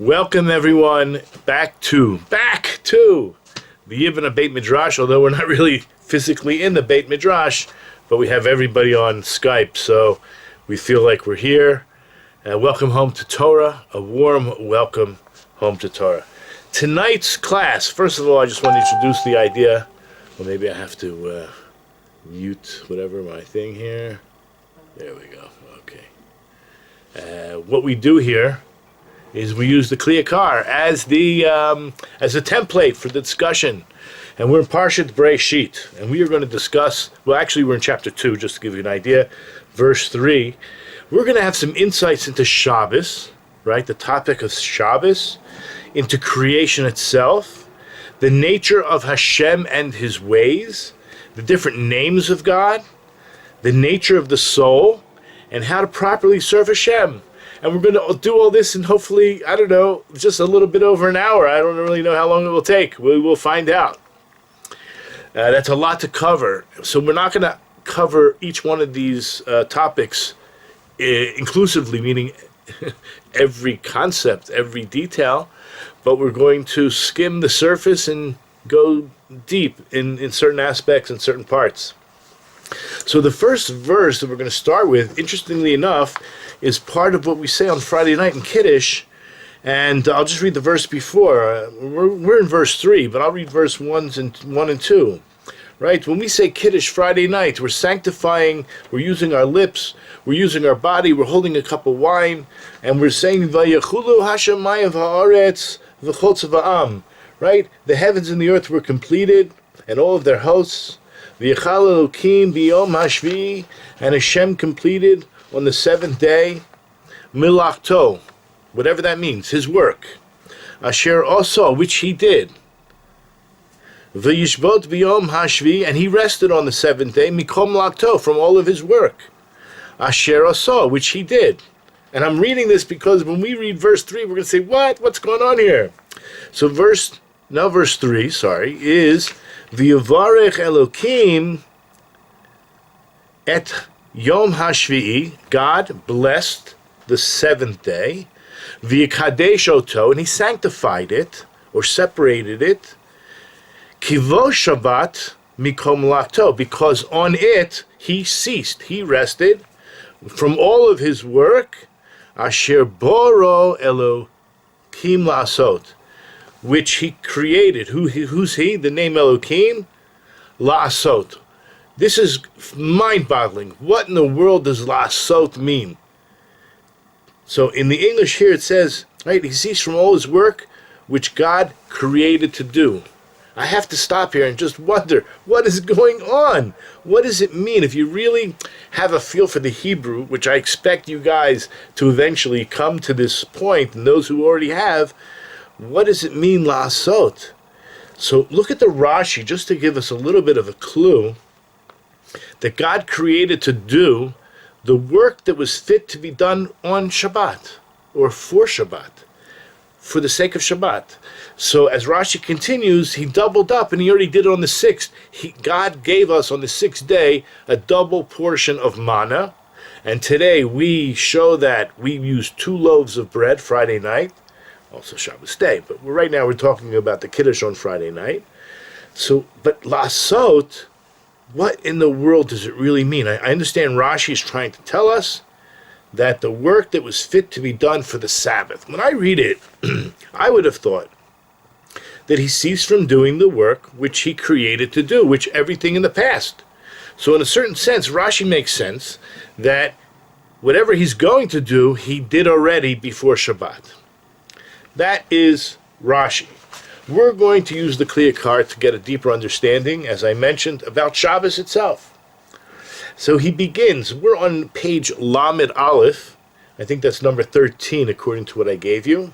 Welcome everyone back to the Yiboneh Beit Midrash, although we're not really physically in the Beit Midrash, but we have everybody on Skype, so we feel like we're here. Welcome home to Torah, a warm welcome home to Torah. Tonight's class, first of all, I just want to introduce the idea. Well, maybe I have to mute whatever my thing here. There we go. Okay. What we do here is we use the Educator as a template for the discussion. And we're in Parasha Breishit, and we are going to discuss, well actually we're in chapter 2, just to give you an idea, verse 3. We're going to have some insights into Shabbos, right, the topic of Shabbos, into creation itself, the nature of Hashem and his ways, the different names of God, the nature of the soul, and how to properly serve Hashem. And we're going to do all this in hopefully, I don't know, just a little bit over an hour. I don't really know how long it will take. We will find out. That's a lot to cover. So we're not going to cover each one of these topics inclusively, meaning every concept, every detail, but we're going to skim the surface and go deep in certain aspects and certain parts. So the first verse that we're going to start with, interestingly enough, is part of what we say on Friday night in Kiddush, and I'll just read the verse before. We're in verse 3, but I'll read verse 1 and 2. Right? When we say Kiddush Friday night, we're sanctifying, we're using our lips, we're using our body, we're holding a cup of wine, and we're saying, Vayechulu hashamayim v'haaretz v'chotz v'am. Right? The heavens and the earth were completed, and all of their hosts. V'yechal Elokim biyom hashvi, and Hashem completed on the seventh day, milachto, whatever that means, his work. Asher also, which he did. V'yishbot biyom hashvi, and he rested on the seventh day, mikom lachto, from all of his work. Asher also, which he did. And I'm reading this because when we read verse 3, we're going to say, what's going on here? So verse 3, is V'yavarech Elokim et Yom HaShvi'i, God blessed the seventh day, V'yikadesh oto, and he sanctified it, or separated it, Kivo Shabbat mikom lakto, because on it he ceased, he rested from all of his work, Asher boro Elokim la'asot, which he created. Who's he? The name Elokim? La'asot. This is mind-boggling. What in the world does la'asot mean? So in the English here it says, right, he ceased from all his work which God created to do. I have to stop here and just wonder, what is going on? What does it mean? If you really have a feel for the Hebrew, which I expect you guys to eventually come to this point, and those who already have, what does it mean, la'asot? So look at the Rashi, just to give us a little bit of a clue, that God created to do the work that was fit to be done on Shabbat, or for Shabbat, for the sake of Shabbat. So as Rashi continues, he doubled up, and he already did it on the 6th. God gave us on the 6th day a double portion of manna, and today we show that we use 2 loaves of bread Friday night, also Shabbos day, but right now we're talking about the Kiddush on Friday night. So, but la'asot, what in the world does it really mean? I understand Rashi is trying to tell us that the work that was fit to be done for the Sabbath. When I read it, I would have thought that he ceased from doing the work which he created to do, which everything in the past. So in a certain sense, Rashi makes sense that whatever he's going to do, he did already before Shabbat. That is Rashi. We're going to use the Educator to get a deeper understanding, as I mentioned, about Shabbos itself. So he begins, we're on page Lamed Aleph, I think that's number 13 according to what I gave you.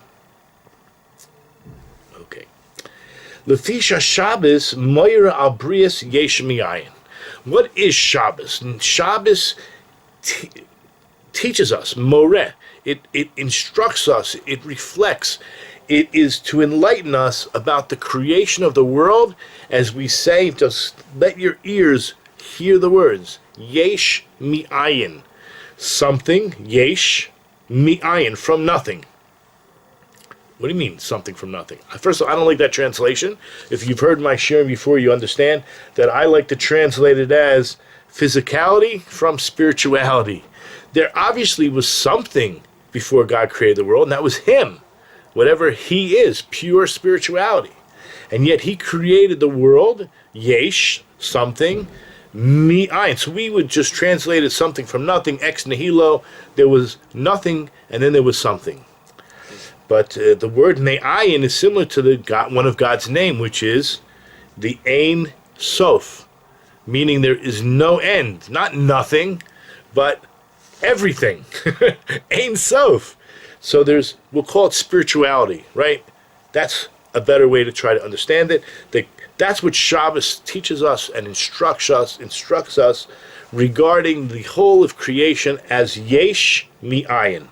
Okay. Lefisha Shabbos Moira Albrius Yesh Mi'ayin. What is Shabbos? Shabbos teaches us, Moreh. It instructs us, it reflects, it is to enlighten us about the creation of the world, as we say, just let your ears hear the words, Yesh mi'ayin, something, Yesh mi'ayin, from nothing. What do you mean, something from nothing? First of all, I don't like that translation. If you've heard my sharing before, you understand that I like to translate it as physicality from spirituality. There obviously was something before God created the world, and that was Him. Whatever He is, pure spirituality. And yet He created the world, yesh, something, mi'ayin. So we would just translate it something from nothing, ex nihilo. There was nothing, and then there was something. But the word me'ayin is similar to one of God's name, which is the Ein Sof, meaning there is no end. Not nothing, but everything. Ein Sof. So we'll call it spirituality, right? That's a better way to try to understand it. That's what Shabbos teaches us and instructs us regarding the whole of creation as yesh mi'ayin.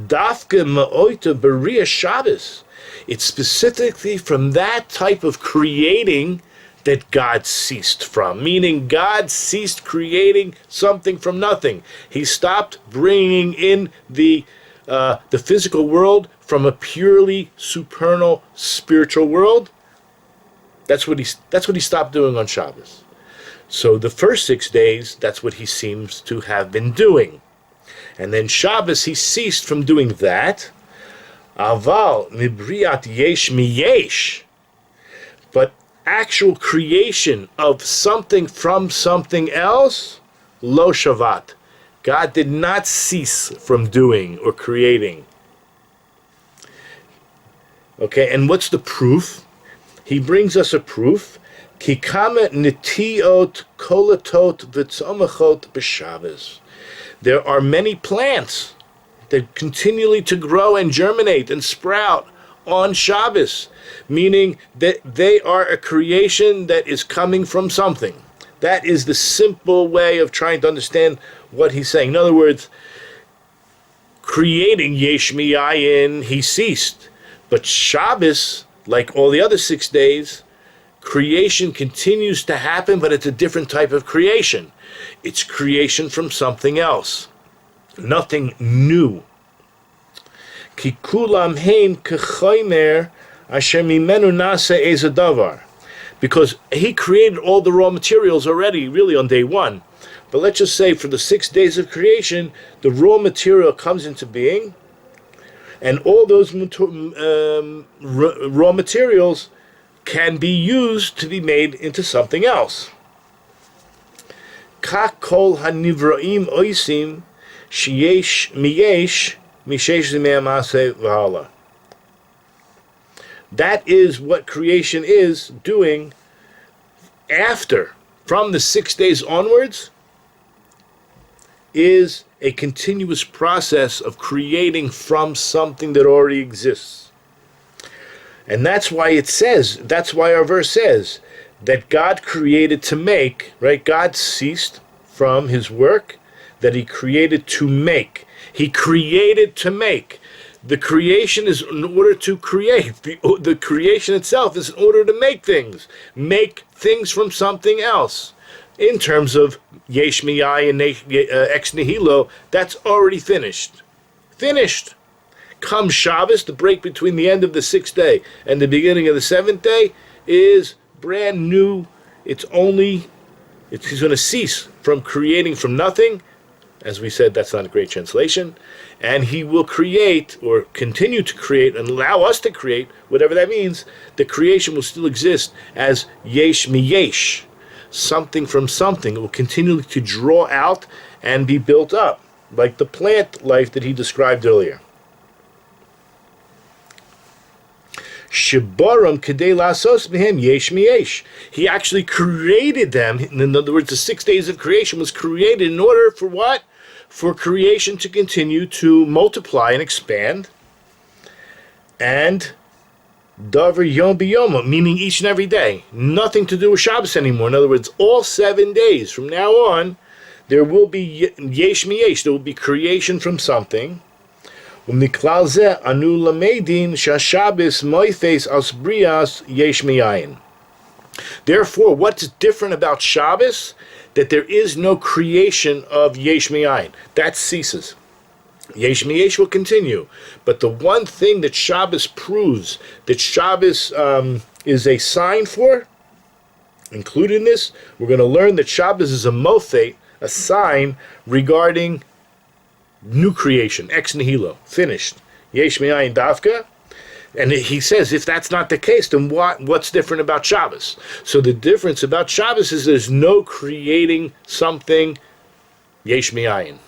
Dafke ma'oita beriah Shabbos. It's specifically from that type of creating that God ceased from, meaning God ceased creating something from nothing. He stopped bringing in the physical world from a purely supernal spiritual world. That's what he stopped doing on Shabbos. So the first 6 days, that's what he seems to have been doing. And then Shabbos, he ceased from doing that. Aval mibriat yesh miyesh. But actual creation of something from something else, lo shavat. God did not cease from doing or creating. Okay, and what's the proof? He brings us a proof. Kikame nitiot kolatot v'tzomachot b'Shabbos. There are many plants that continually to grow and germinate and sprout on Shabbos, meaning that they are a creation that is coming from something. That is the simple way of trying to understand what he's saying. In other words, creating yesh mi'ayin, he ceased. But Shabbos, like all the other 6 days, creation continues to happen, but it's a different type of creation. It's creation from something else. Nothing new. Ki kulam hein k'chaymer asher mimenu nase eza davar. Because he created all the raw materials already, really on day one. But let's just say for the 6 days of creation, the raw material comes into being, and all those raw materials can be used to be made into something else. Ka kol hanivraim oisim sheyesh miyesh mishesh zimei v'hala. That is what creation is doing after, from the 6 days onwards, is a continuous process of creating from something that already exists. And that's why that's why our verse says that God created to make, right? God ceased from his work that he created to make. He created to make. The creation is in order to create. The creation itself is in order to make things from something else. In terms of yesh miyai and ex nihilo, that's already finished. Finished. Come Shabbos, the break between the end of the 6th day and the beginning of the 7th day, is brand new. He's going to cease from creating from nothing. As we said, that's not a great translation. And he will create, or continue to create, and allow us to create, whatever that means. The creation will still exist as yesh miyesh, something from something. It will continue to draw out and be built up, like the plant life that he described earlier. Shibaram kedei lasos mehem yesh miyesh. He actually created them. In other words, the 6 days of creation was created in order for what? For creation to continue to multiply and expand. And davar yom b'yoma, meaning each and every day. Nothing to do with Shabbos anymore. In other words, all 7 days from now on, there will be yesh miyesh. There will be creation from something. Therefore, what's different about Shabbos? That there is no creation of yesh mi'ayin. That ceases. Yesh miyesh will continue. But the one thing that Shabbos proves, that Shabbos is a sign for, included in this, we're going to learn that Shabbos is a mothet, a sign regarding new creation, ex nihilo, finished. Yesh miyayin davka. And he says, if that's not the case, then what's different about Shabbos? So the difference about Shabbos is there's no creating something yesh miyayin.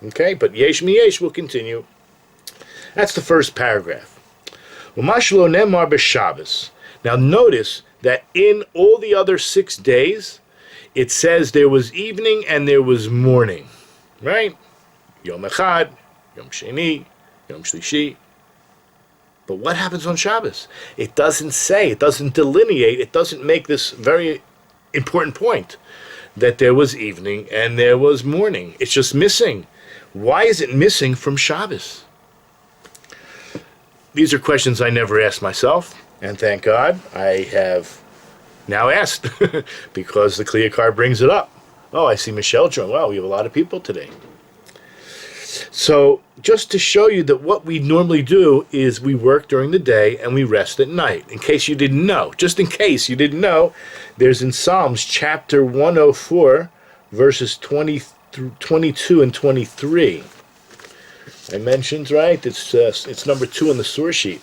Okay, but yesh miyesh will continue. That's the first paragraph. Umashlo nemar b'Shabbos. Now notice that in all the other 6 days, it says there was evening and there was morning. Right? Yom Echad, Yom Sheni, Yom Shlishi. But what happens on Shabbos? It doesn't say, it doesn't delineate, it doesn't make this very important point that there was evening and there was morning. It's just missing. Why is it missing from Shabbos? These are questions I never asked myself, and thank God I have now asked because the Kliya card brings it up. Oh, I see Michelle join. Wow, we have a lot of people today. So just to show you that what we normally do is we work during the day and we rest at night. In case you didn't know, just in case you didn't know, there's in Psalms chapter 104, verses 22 and 23. I mentioned, right? It's number 2 on the source sheet.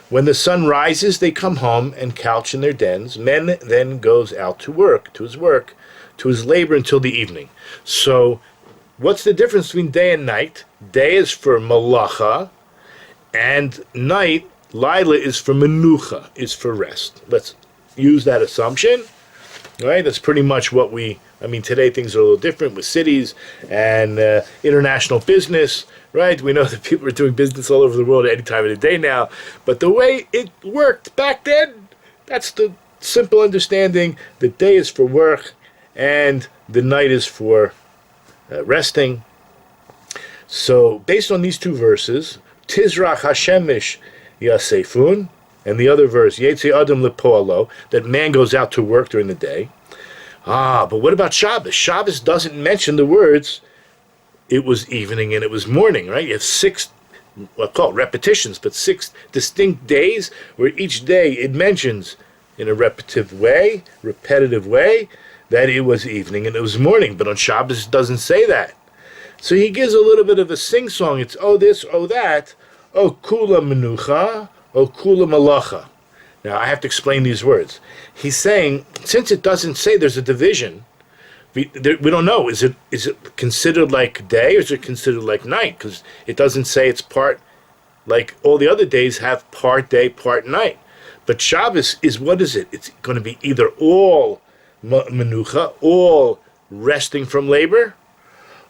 When the sun rises, they come home and couch in their dens. Men then goes out to work, to his labor until the evening. So what's the difference between day and night? Day is for malacha, and night, Lila, is for menucha, is for rest. Let's use that assumption. Right? That's pretty much what today things are a little different with cities and international business, right? We know that people are doing business all over the world at any time of the day now. But the way it worked back then, that's the simple understanding. The day is for work and the night is for resting. So based on these 2 verses, Tizrach Hashemish Yasefun, and the other verse, Yetze Adam Lepoalo, that man goes out to work during the day. But what about Shabbos? Shabbos doesn't mention the words, it was evening and it was morning, right? You have 6, well, called repetitions, but 6 distinct days where each day it mentions in a repetitive way, that it was evening and it was morning. But on Shabbos it doesn't say that. So he gives a little bit of a sing-song. It's, oh this, oh that, oh kula menucha, O kula malacha. Now I have to explain these words. He's saying, since it doesn't say there's a division, we don't know. Is it considered like day or is it considered like night? Because it doesn't say it's part, like all the other days have part day, part night. But Shabbos is, what is it? It's going to be either all menucha, all resting from labor,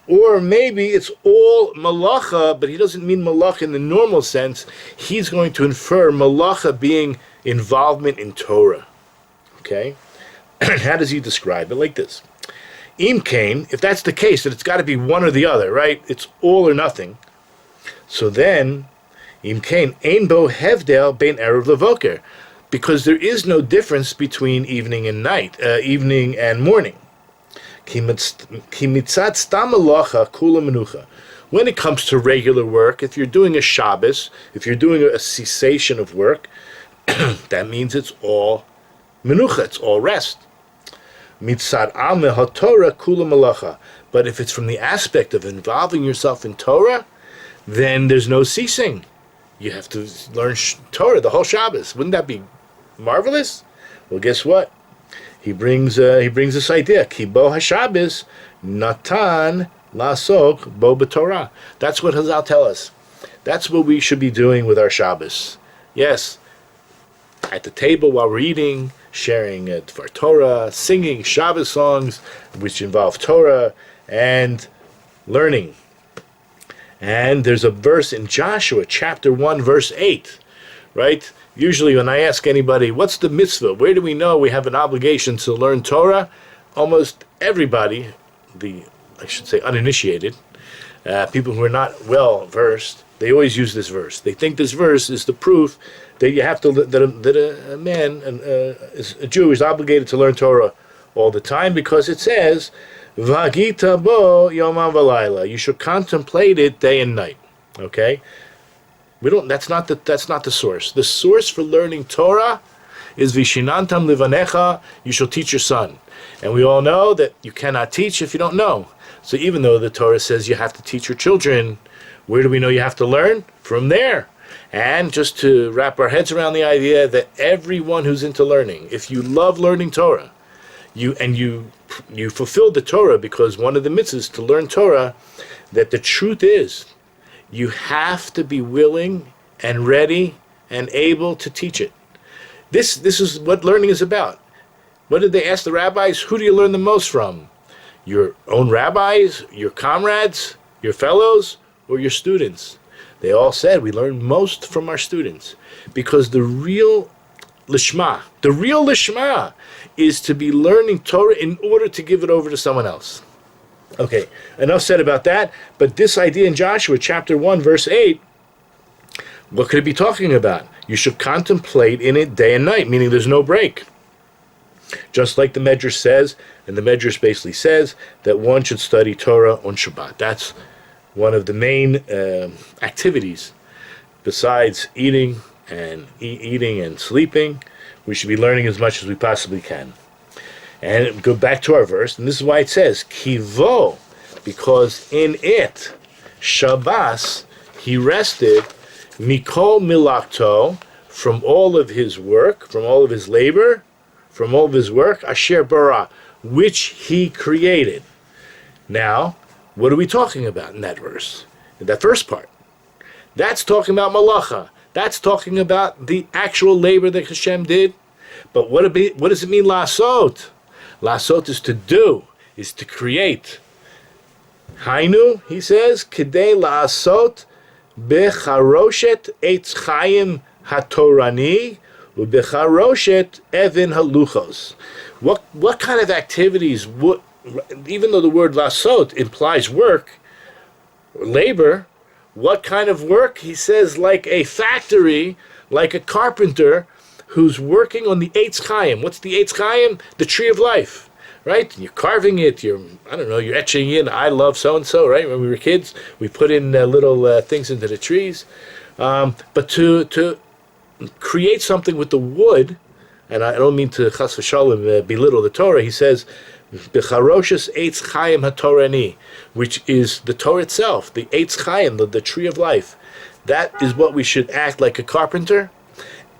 or maybe it's all malacha, but he doesn't mean malacha in the normal sense. He's going to infer malacha being involvement in Torah. Okay? How does he describe it? Like this. Im kain, if that's the case, that it's got to be one or the other, right? It's all or nothing. So then, im kain, ein bo hevdel bein erev levoker, because there is no difference between evening and night, evening and morning. When it comes to regular work, if you're doing a Shabbos, if you're doing a cessation of work, that means it's all menucha, it's all rest. But if it's from the aspect of involving yourself in Torah, then there's no ceasing. You have to learn Torah the whole Shabbos. Wouldn't that be marvelous? Well, guess what? He brings this idea. Ki bo haShabbos natan lasok bo b'Torah. That's what Hazal tell us. That's what we should be doing with our Shabbos. Yes, at the table while we're eating, sharing for Torah, singing Shabbos songs which involve Torah, and learning. And there's a verse in Joshua chapter 1 verse 8, right? Usually when I ask anybody, what's the mitzvah? Where do we know we have an obligation to learn Torah? Almost everybody, I should say uninitiated, people who are not well versed, they always use this verse. They think this verse is the proof that you have to, that a man, a Jew, is obligated to learn Torah all the time, because it says, Vagita bo yomam v'layla. You should contemplate it day and night. Okay? We don't. That's not the source. The source for learning Torah is Vishinantam Livanecha. You shall teach your son. And we all know that you cannot teach if you don't know. So even though the Torah says you have to teach your children, where do we know you have to learn? From there. And just to wrap our heads around the idea that everyone who's into learning, if you love learning Torah, you fulfill the Torah, because one of the mitzvahs to learn Torah, that the truth is, you have to be willing and ready and able to teach it. This is what learning is about. What did they ask the rabbis? Who do you learn the most from? Your own rabbis, your comrades, your fellows, or your students? They all said we learn most from our students, because the real lishma is to be learning Torah in order to give it over to someone else. Okay, enough said about that, but this idea in Joshua chapter 1 verse 8, what could it be talking about? You should contemplate in it day and night, meaning there's no break. Just like the Medrash says, and the Medrash basically says that one should study Torah on Shabbat. That's one of the main activities besides eating and sleeping. We should be learning as much as we possibly can. And go back to our verse, and this is why it says Kivo, because in it Shabbos he rested Mikol Milakto, from all of his work, from all of his labor, from all of his work, Asher Bara, which he created. Now, what are we talking about in that verse? In that first part. That's talking about malacha. That's talking about the actual labor that Hashem did. But what does it mean, lasot? Lasot is to do, is to create. Hainu, he says, Kedei lasot becharoshet eitz chayim hatorani ubecharoshet evin haluchos. What kind of activities would, even though the word lasot implies work, or labor, what kind of work? He says, like a factory, like a carpenter who's working on the Eitz Chaim. What's the Eitz Chaim? The tree of life, right? You're carving it, you're etching in, I love so-and-so, right? When we were kids, we put in little things into the trees. But to create something with the wood, and I don't mean to chas v'shalom belittle the Torah, he says, B'charoshes Eitz Chaim HaTorani, which is the Torah itself, the Eitz Chaim, the tree of life. That is what we should act like a carpenter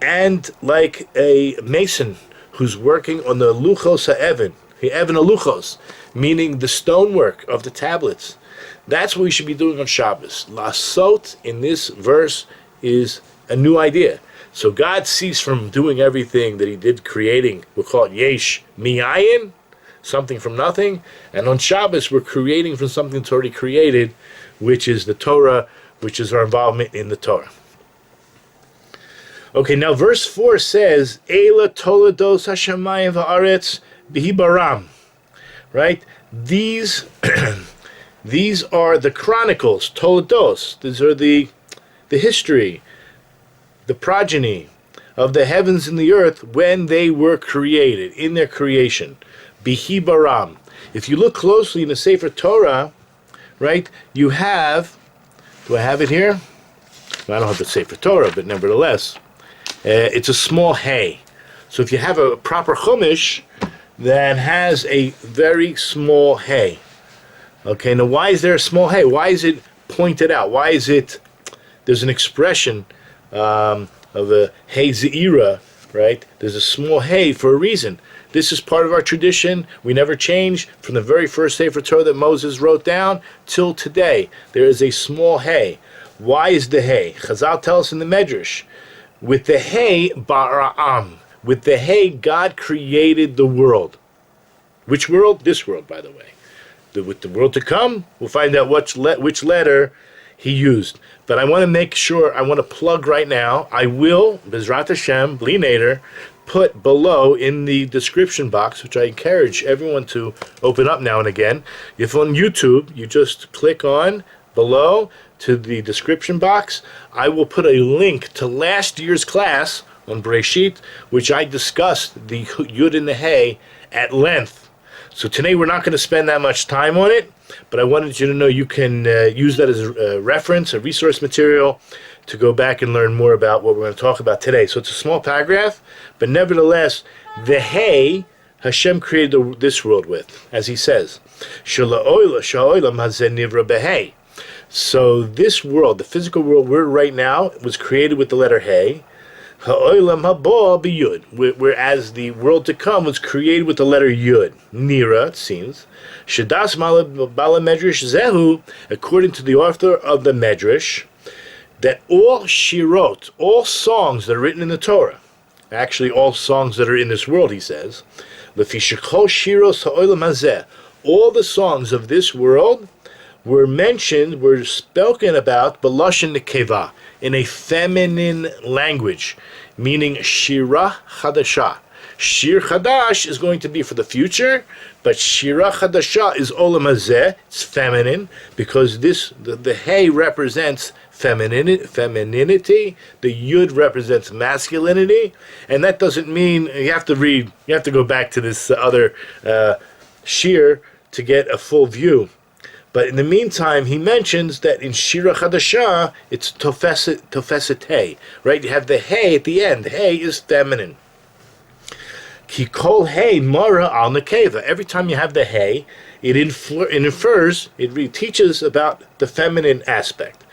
and like a mason who's working on the luchos ha'evan, the evan luchos, meaning the stonework of the tablets. That's what we should be doing on Shabbos. Lasot in this verse is a new idea. So God ceased from doing everything that he did creating. We'll call it yesh mi'ayin, something from nothing. And on Shabbos, we're creating from something that's already created, which is the Torah, which is our involvement in the Torah. Okay, now verse 4 says, Eila tolados hashamayim va'aretz b'hibaram. Right? These are the chronicles, tolados. These are the history, the progeny of the heavens and the earth when they were created, in their creation. Bihibaram. If you look closely in the Sefer Torah, right, you have, do I have it here? Well, I don't have the Sefer Torah, but nevertheless, it's a small hay. So if you have a proper chumash that has a very small hay. Okay, now why is there a small hay? Why is it pointed out? Why is it, there's an expression of a hay ze'ira, right? There's a small hay for a reason. This is part of our tradition. We never change from the very first Sefer Torah that Moses wrote down till today. There is a small hay. Why is the hay? Chazal tells us in the Medrash, with the hay, bara'am. With the hay, God created the world. Which world? This world, by the way. With the world to come, we'll find out which letter he used. But I want to make sure, I want to plug right now, I will, Bezrat Hashem, Bli Nader, put below in the description box, which I encourage everyone to open up now and again. If on YouTube, you just click on below to the description box, I will put a link to last year's class on Breishit, which I discussed the Yud and the Hey at length. So today we're not going to spend that much time on it, but I wanted you to know you can use that as a reference, a resource material, to go back and learn more about what we're going to talk about today. So it's a small paragraph, but nevertheless, the hay Hashem created this world with, as he says. So this world, the physical world we're right now, was created with the letter hay. Whereas the world to come was created with the letter Yud. Nira, it seems. Shadas Bala Medrash Zehu, according to the author of the Medrash, that all shirot, all songs that are written in the Torah, actually all songs that are in this world, he says, Lefi shechol shiros ha'olam hazeh, all the songs of this world were mentioned, were spoken about, b'lashon nekeva, in a feminine language, meaning shira chadasha. Shir chadash is going to be for the future, but shira chadasha is olam hazeh, it's feminine, because the hay represents femininity, the yud represents masculinity, and that doesn't mean you have to go back to this other shir to get a full view. But in the meantime, he mentions that in Shira Chadasha, it's tofeset hay, right? You have the hay at the end. Hay is feminine. Ki kol hay mara al nekeva. Every time you have the hay, it infers, it teaches about the feminine aspect.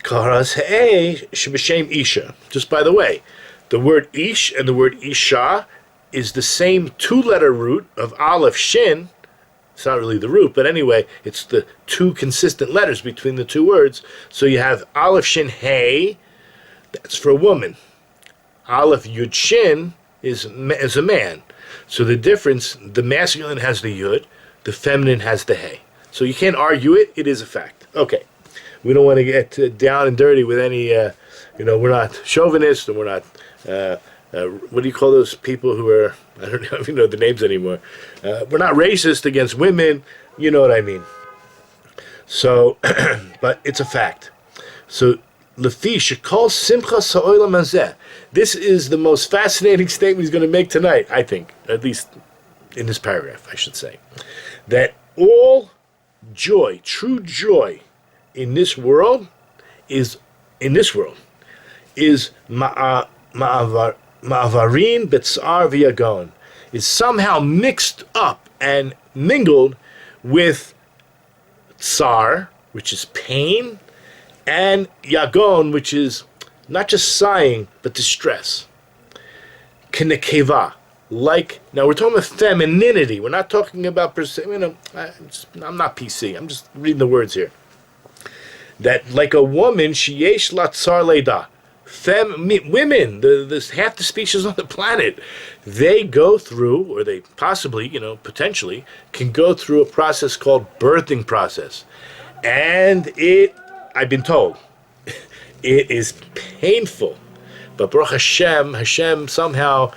Karas hay shebeshem isha. Just by the way, the word ish and the word isha is the same two-letter root of aleph shin. It's not really the root, but anyway, it's the two consistent letters between the two words. So you have aleph shin hey, that's for a woman. Aleph yud shin is a man. So the difference, the masculine has the yud, the feminine has the hey. So you can't argue it, it is a fact. Okay, we don't want to get down and dirty with any, we're not chauvinists and we're not, what do you call those people who are, I don't even know the names anymore. We're not racist against women, you know what I mean. So, but it's a fact. So, Lefi shekol simcha sa'olam hazeh. This is the most fascinating statement he's going to make tonight, I think, at least in this paragraph, I should say. That all joy, true joy in this world is ma'avarin betzar v'yagon, is somehow mixed up and mingled with tsar, which is pain, and yagon, which is not just sighing, but distress. Kenekeva, like, now we're talking about femininity. We're not talking about, I'm not PC, I'm just reading the words here. That like a woman, sheyesh la tsar leida. Women, this half the species on the planet, they go through, or they possibly, potentially, can go through a process called birthing process. And I've been told, it is painful. But Baruch Hashem somehow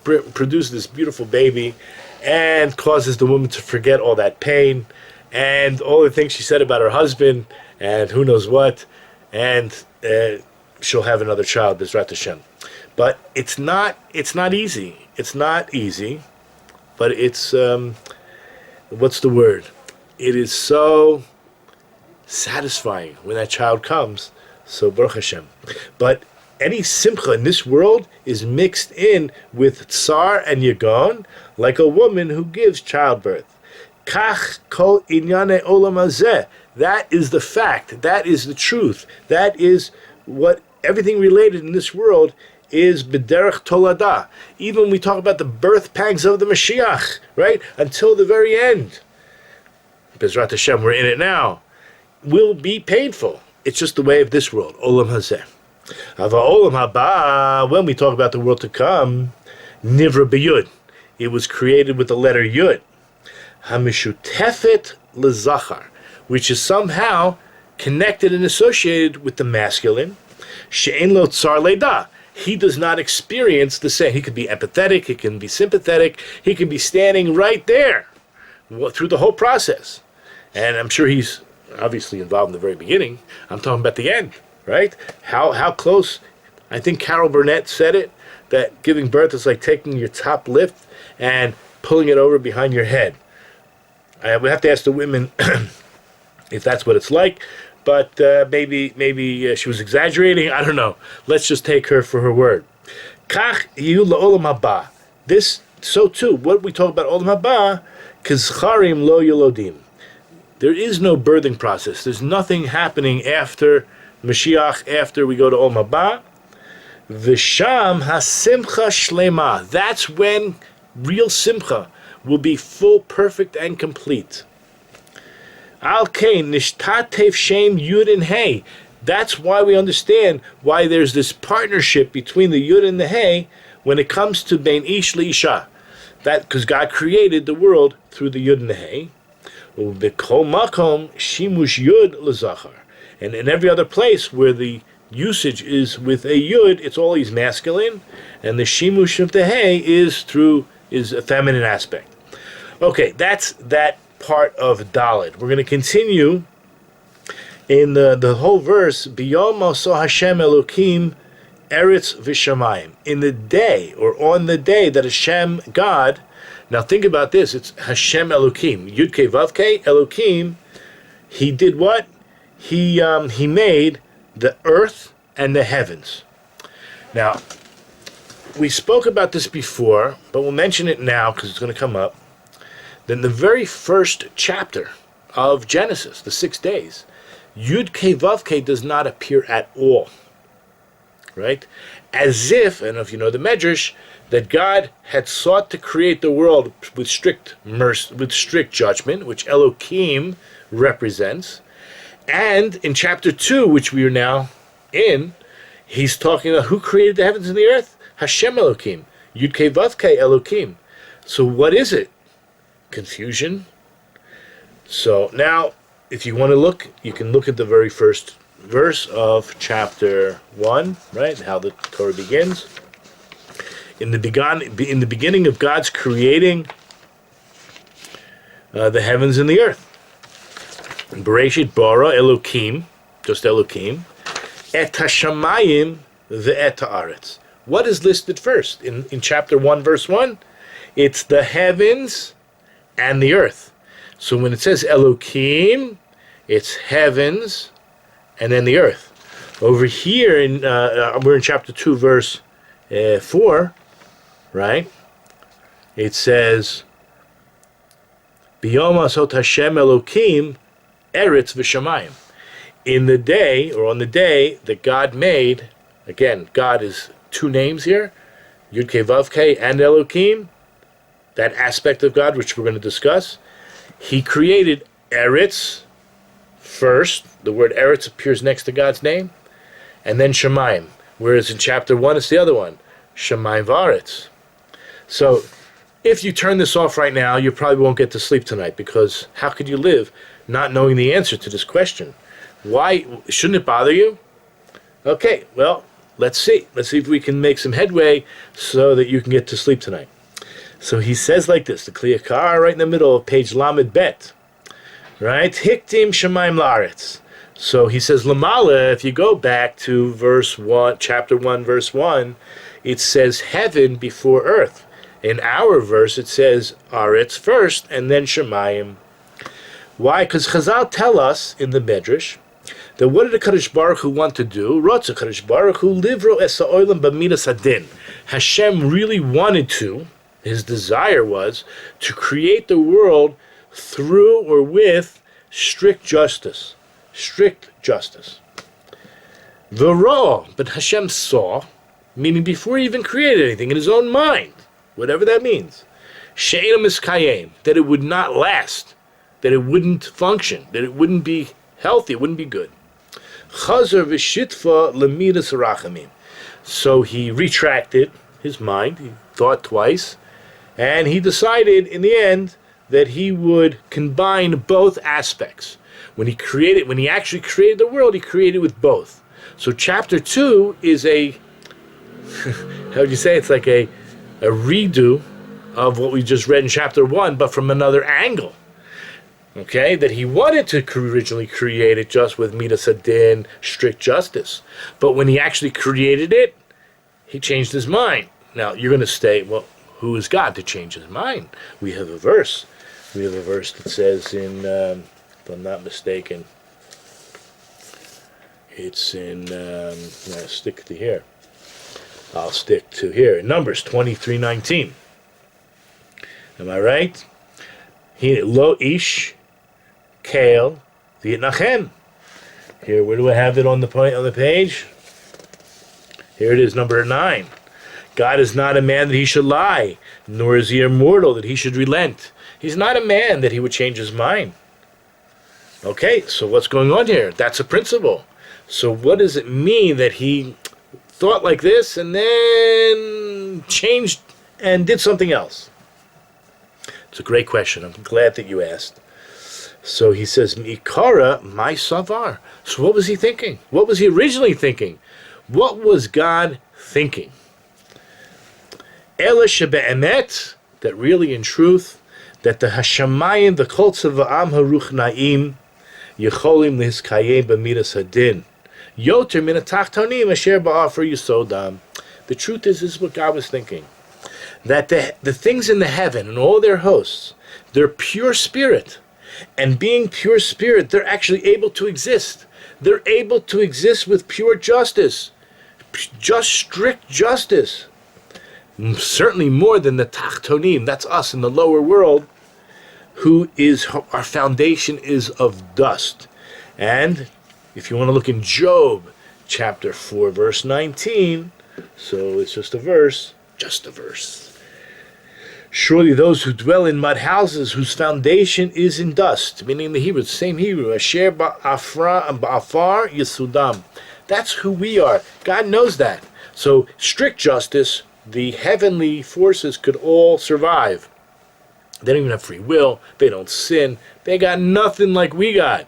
produces this beautiful baby and causes the woman to forget all that pain and all the things she said about her husband and who knows what. And she'll have another child, Bezrat Hashem. But it's not easy. It's not easy, but it's, what's the word? It is so satisfying when that child comes. So Baruch Hashem. But any simcha in this world is mixed in with tsar and yagon, like a woman who gives childbirth. Kach kol inyane olam hazeh. That is the fact. That is the truth. That is what everything related in this world is b'derech tolada. Even when we talk about the birth pangs of the Mashiach, right? Until the very end. Bezrat Hashem, we're in it now. Will be painful. It's just the way of this world. Olam hazeh. Ava olam haba, when we talk about the world to come, nivra b'yud. It was created with the letter yud. Hamishutefet lezachar, which is somehow connected and associated with the masculine. She'en lo tsar leida. He does not experience the same. He could be empathetic, he can be sympathetic, he can be standing right there through the whole process. And I'm sure he's obviously involved in the very beginning. I'm talking about the end, right? How close? I think Carol Burnett said it, that giving birth is like taking your top lip and pulling it over behind your head. I would have to ask the women if that's what it's like, but maybe she was exaggerating. I don't know. Let's just take her for her word. Kach yu la'olam haba. This, so too, what we talk about olam haba, kizcharim lo yolodim. There is no birthing process. There's nothing happening after Mashiach, after we go to olam haba. V'sham hasimcha shlema. That's when real simcha will be full, perfect, and complete. Al kain nishtatev shem yud and hey. That's why we understand why there's this partnership between the yud and the hey when it comes to bein ish leisha. That because God created the world through the yud and the hey. B'kol makom shimush yud lezachar. And in every other place where the usage is with a yud, it's always masculine, and the shimush of the hey is a feminine aspect. Okay, that's that part of Dalet. We're going to continue in the whole verse. Biyom oso Hashem Elokim Eretz v'shamayim. In the day, or on the day that Hashem, God, now think about this, it's Hashem Elokim. Yud Kei Vav Kei Elokim, he did what? He made the earth and the heavens. Now, we spoke about this before, but we'll mention it now because it's going to come up. Then the very first chapter of Genesis, the 6 days, Yud Kei Vav Kei does not appear at all. Right? As if, and if you know the Medrash, that God had sought to create the world with strict mercy, with strict judgment, which Elohim represents. And in chapter 2, which we are now in, he's talking about who created the heavens and the earth? Hashem Elohim. Yud Kei Vav Kei Elohim. So what is it? Confusion. So now, if you want to look, you can look at the very first verse of chapter 1, right? How the Torah begins. In the beginning of God's creating the heavens and the earth. Breishit bara Elokim, just Elokim, et hashamayim ve'et haaretz. What is listed first in chapter 1, verse 1? It's the heavens and the earth. So when it says Elokim, it's heavens and then the earth. Over here, we're in chapter 2, verse 4, right? It says, B'yom asot Hashem Elokim Eretz v'shamayim. In the day, or on the day that God made, again, God is two names here, Yud Kei Vav Kei and Elokim, that aspect of God, which we're going to discuss. He created Eretz first. The word Eretz appears next to God's name, and then Shamayim. Whereas in chapter 1, it's the other one, Shamayim V'aretz. So, if you turn this off right now, you probably won't get to sleep tonight, because how could you live not knowing the answer to this question? Why shouldn't it bother you? Okay, well, let's see. Let's see if we can make some headway so that you can get to sleep tonight. So he says like this, the Kliyakar right in the middle of page Lamed Bet, right? Hiktim Shemaim La'aretz. So he says, Lamala, if you go back to verse 1, chapter 1, verse 1, it says heaven before earth. In our verse, it says Aretz first, and then Shemayim. Why? Because Chazal tell us in the Medrash that what did the Kadosh Baruch Hu want to do? Rotza Kadosh Baruch Hu livro es ha'olam b'midas hadin. Hashem really wanted to, his desire was, to create the world through or with strict justice. Strict justice. V'ro, but Hashem saw, meaning before he even created anything, in his own mind, whatever that means, she'ena miskayim, that it would not last, that it wouldn't function, that it wouldn't be healthy, it wouldn't be good. Chazar v'shitfa lemidas rachamim. So he retracted his mind, he thought twice, and he decided in the end that he would combine both aspects. When he actually created the world, he created with both. So chapter 2 is a, how would you say, it's like a redo of what we just read in chapter 1, but from another angle. Okay, that he wanted to originally create it just with midas hadin, strict justice. But when he actually created it, he changed his mind. Now, you're going to say, well, who is God to change his mind? We have a verse. We have a verse that says in, if I'm not mistaken, it's in, I'll stick to here. I'll stick to here. Numbers 23:19. Am I right? Lo ish kale v'yitnachem. Here, where do I have it on the point on the page? Here it is, number 9. God is not a man that he should lie, nor is he immortal that he should relent. He's not a man that he would change his mind. Okay, so what's going on here? That's a principle. So what does it mean that he thought like this and then changed and did something else? It's a great question. I'm glad that you asked. So he says, Mikara, my savar. So what was he thinking? What was he originally thinking? What was God thinking? Ela shebe'emet, that really in truth, that the Hashemayim, the kol tzava'am haruchnaim, yecholim lehizkayim b'midas hadin, yoter min ha'tachtonim asher ba'afer yisodam. The truth is what God was thinking. That the things in the heaven and all their hosts, they're pure spirit. And being pure spirit, they're actually able to exist. They're able to exist with pure justice. Just strict justice. Certainly more than the tachtonim, that's us in the lower world, who is, our foundation is of dust. And if you want to look in Job, chapter 4, verse 19, so it's just a verse. Surely those who dwell in mud houses, whose foundation is in dust, meaning the Hebrew, same Hebrew, asher ba'afar yisudam. That's who we are. God knows that. So strict justice, the heavenly forces could all survive. They don't even have free will. They don't sin. They got nothing like we got.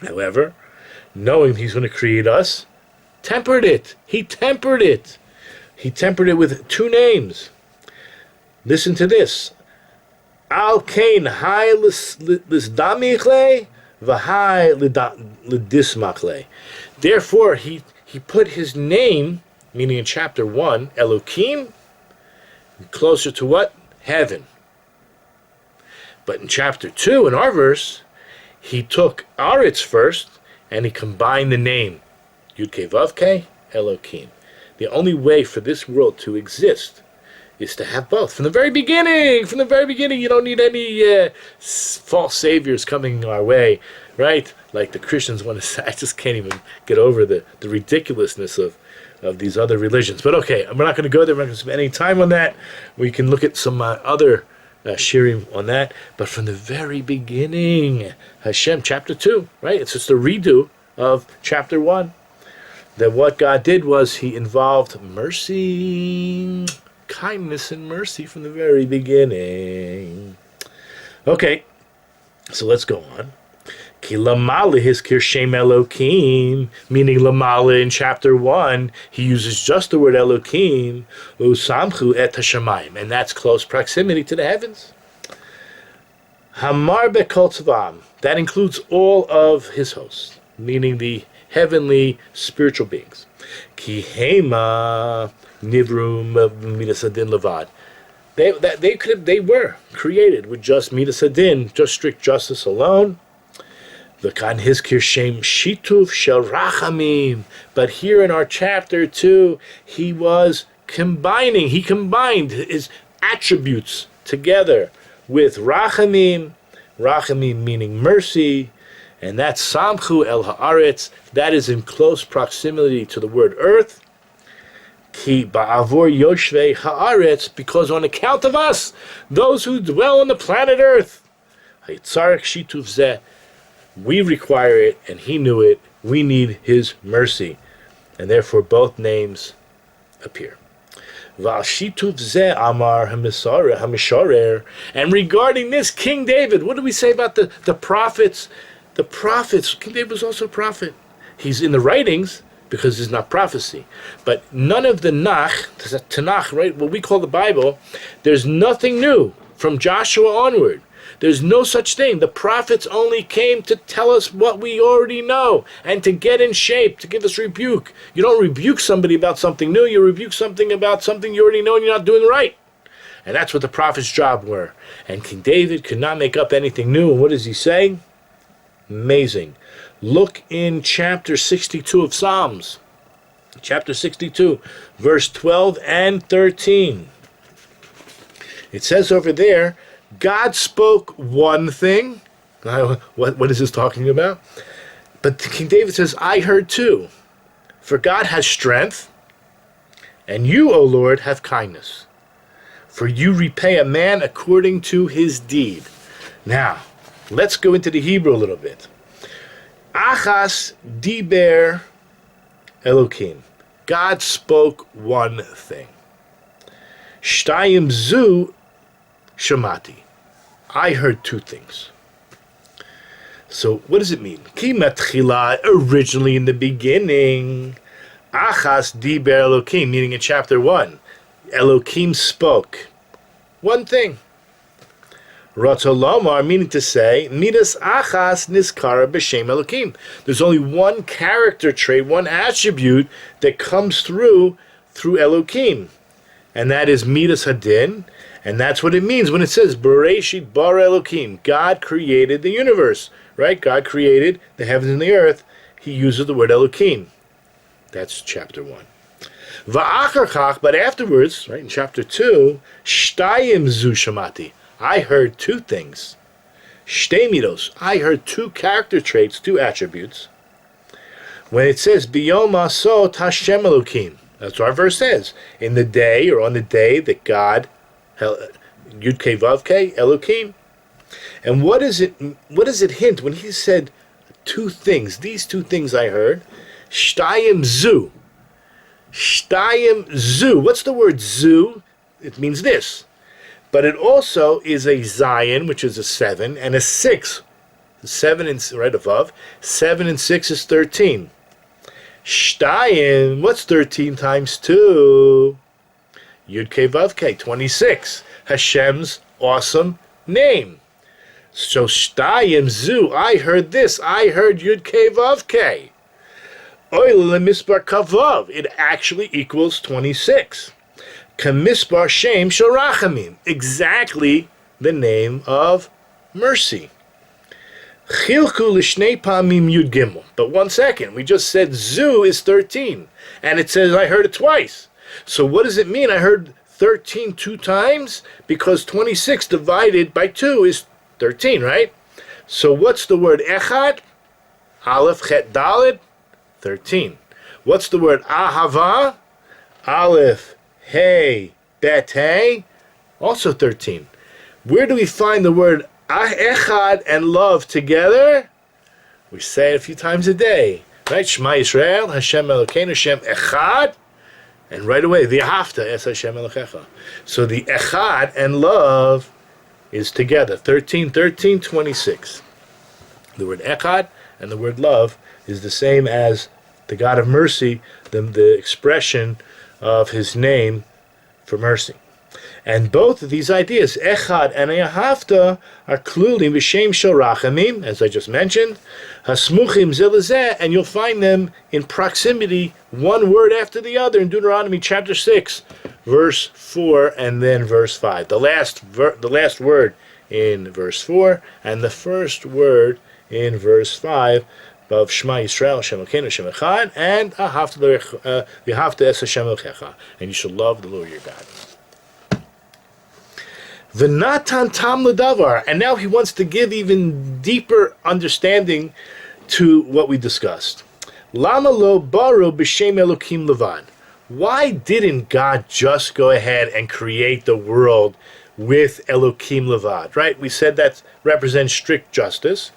However, knowing he's going to create us, tempered it. He tempered it. He tempered it with 2 names. Listen to this. Al kain hai lisdamichle v'hai lidismachle. Therefore, he put his name, meaning in chapter 1, Elohim, closer to what? Heaven. But in chapter 2, in our verse, he took Aretz first, and he combined the name. Yud-Kei Vav-Kei, Elohim. The only way for this world to exist is to have both. From the very beginning, you don't need any false saviors coming our way, right? Like the Christians want to say. I just can't even get over the ridiculousness of these other religions. But okay, we're not going to go there. We're not going to spend any time on that. We can look at some other shirim on that. But from the very beginning, Hashem, chapter 2, right? It's just a redo of chapter 1. That what God did was he involved mercy, kindness and mercy from the very beginning. Okay, so let's go on. Ki lamala hizkir shem Elokim, meaning lamala in chapter 1, he uses just the word Elokim, usamchu et hashamayim, and that's close proximity to the heavens. Hamar bekol tzvam, that includes all of his hosts, meaning the heavenly spiritual beings. Ki hema nivru midas hadin levad. They were created with just midas hadin, just strict justice alone. V'kan hizkir shem shituf shel rachamim. But here in our chapter 2, he combined his attributes together with rachamim meaning mercy, and that's samchu el haaretz, that is in close proximity to the word earth. Ki ba'avor yoshvei haaretz, because on account of us, those who dwell on the planet earth, haitzarek shituv zeh, we require it, and he knew it. We need his mercy, and therefore both names appear. V'ashituv zeh amar hamisharer. And regarding this, King David, what do we say about the prophets? The prophets, King David was also a prophet. He's in the writings because it's not prophecy. But none of the Tanakh, right, what we call the Bible, there's nothing new from Joshua onward. There's no such thing. The prophets only came to tell us what we already know and to get in shape, to give us rebuke. You don't rebuke somebody about something new. You rebuke something about something you already know and you're not doing right. And that's what the prophet's job were. And King David could not make up anything new. And what does he say? Amazing. Look in chapter 62 of Psalms. Chapter 62, verse 12 and 13. It says over there, God spoke one thing. What is this talking about? But King David says, I heard two. For God has strength, and you, O Lord, have kindness. For you repay a man according to his deed. Now, let's go into the Hebrew a little bit. Achas diber Elokim. God spoke one thing. Shtayim zu shamati. I heard two things. So what does it mean? Ki matchila, originally in the beginning. Achas diber Elokim, meaning in chapter 1. Elokim spoke. One thing. Ratzolomar, meaning to say, midas achas niskara b'shem Elokim. There's only one character trait, one attribute that comes through Elokim. And that is midas hadin. And that's what it means when it says, Breishit bara Elokim. God created the universe. Right? God created the heavens and the earth. He uses the word Elokim. That's chapter 1. Va'acharchach, but afterwards, right, in chapter 2, shtayim zu shamati. I heard two things. Shtei midos. I heard two character traits, two attributes. When it says, Biyom asot Hashem Elokim. That's what our verse says. In the day, or on the day that God, Yud Kei Vav Kei, Elokim. And what does it hint when he said two things? These two things I heard. Shtayim zu. Shtayim zu. What's the word zu? It means this. But it also is a Zion, which is a 7, and a 6. 7 and right above. 7 and 6 is 13. Shtayim, what's 13 times 2? Yud Kei Vav Kei, 26. Hashem's awesome name. So Shtayim zu, I heard this. I heard Yud Kei Vav Kei. Oil lemisbar kavav. It actually equals 26. Kamisbar Shem Shorachamim, exactly the name of mercy. Chilku l'shnei pamim yud gimel. But 1 second, we just said zu is 13, and it says I heard it twice. So what does it mean? I heard 13 two times because 26 divided by 2 is 13, right? So what's the word echad? Aleph chet daled, 13. What's the word ahava? Aleph hey, bet hey, also 13. Where do we find the word echad and love together? We say it a few times a day, right? Shema Yisrael, Hashem Elokeinu, Hashem echad, and right away, v'ahavta es Hashem Elokecha. So the echad and love is together, 13, 13, 26. The word echad and the word love is the same as the God of mercy, the expression of his name for mercy. And both of these ideas, echad and ahavta, are clearly b'shem shorachamim, as I just mentioned, hasmuchim zilazeh, and you'll find them in proximity, one word after the other, in Deuteronomy chapter 6, verse 4, and then verse 5. The last word in verse 4, and the first word in verse 5, of Shema Yisrael, Hashem Elokeinu, Hashem Echad, and V'ahavta es Hashem Elokecha, and you shall love the Lord your God. V'natan tam l'davar, and now he wants to give even deeper understanding to what we discussed. Lama lo baro b'shem Elokim levad. Why didn't God just go ahead and create the world with Elokim levad? Right? We said that represents strict justice.